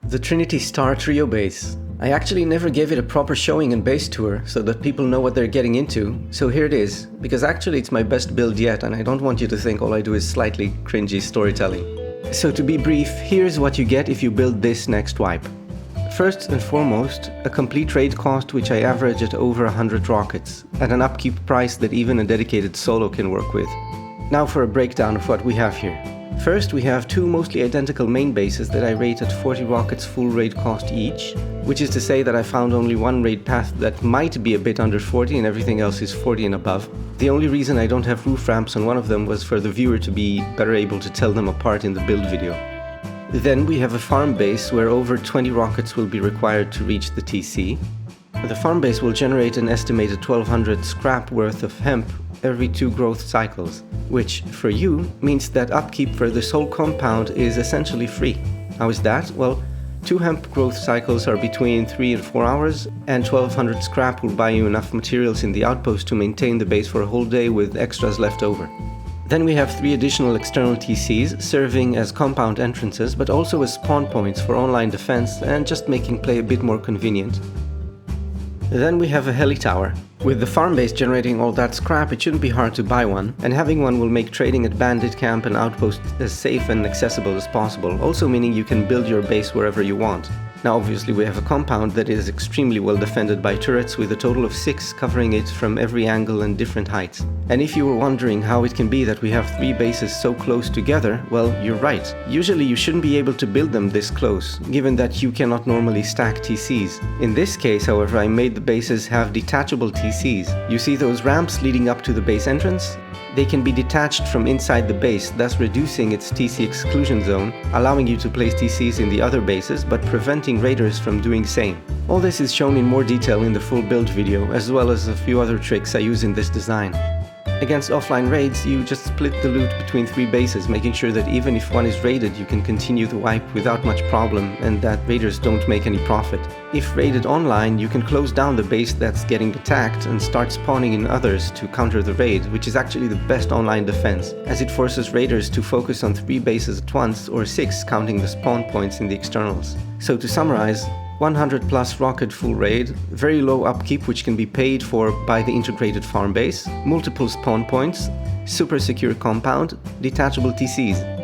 The Trinity Star trio base. I actually never gave it a proper showing and base tour so that people know what they're getting into, so here it is, because actually it's my best build yet and I don't want you to think all I do is slightly cringy storytelling. So to be brief, here's what you get if you build this next wipe. First and foremost, a complete raid cost which I average at over 100 rockets, at an upkeep price that even a dedicated solo can work with. Now for a breakdown of what we have here. First, we have two mostly identical main bases that I rate at 40 rockets full raid cost each, which is to say that I found only one raid path that might be a bit under 40 and everything else is 40 and above. The only reason I don't have roof ramps on one of them was for the viewer to be better able to tell them apart in the build video. Then we have a farm base where over 20 rockets will be required to reach the TC. The farm base will generate an estimated 1200 scrap worth of hemp every 2 growth cycles, which, for you, means that upkeep for this whole compound is essentially free. How is that? Well, 2 hemp growth cycles are between 3 and 4 hours, and 1200 scrap will buy you enough materials in the outpost to maintain the base for a whole day with extras left over. Then we have 3 additional external TCs, serving as compound entrances, but also as spawn points for online defense and just making play a bit more convenient. Then we have a Heli Tower. With the farm base generating all that scrap, it shouldn't be hard to buy one, and having one will make trading at bandit camp and outpost as safe and accessible as possible, also meaning you can build your base wherever you want. Now obviously we have a compound that is extremely well defended by turrets with a total of 6 covering it from every angle and different heights. And if you were wondering how it can be that we have 3 bases so close together, well, you're right. Usually you shouldn't be able to build them this close, given that you cannot normally stack TCs. In this case, however, I made the bases have detachable TCs. You see those ramps leading up to the base entrance? They can be detached from inside the base, thus reducing its TC exclusion zone, allowing you to place TCs in the other bases, but preventing raiders from doing same. All this is shown in more detail in the full build video, as well as a few other tricks I use in this design. Against offline raids, you just split the loot between 3 bases, making sure that even if one is raided, you can continue the wipe without much problem and that raiders don't make any profit. If raided online, you can close down the base that's getting attacked and start spawning in others to counter the raid, which is actually the best online defense, as it forces raiders to focus on 3 bases at once, or 6 counting the spawn points in the externals. So to summarize, 100 plus rocket full raid, very low upkeep which can be paid for by the integrated farm base, multiple spawn points, super secure compound, detachable TCs.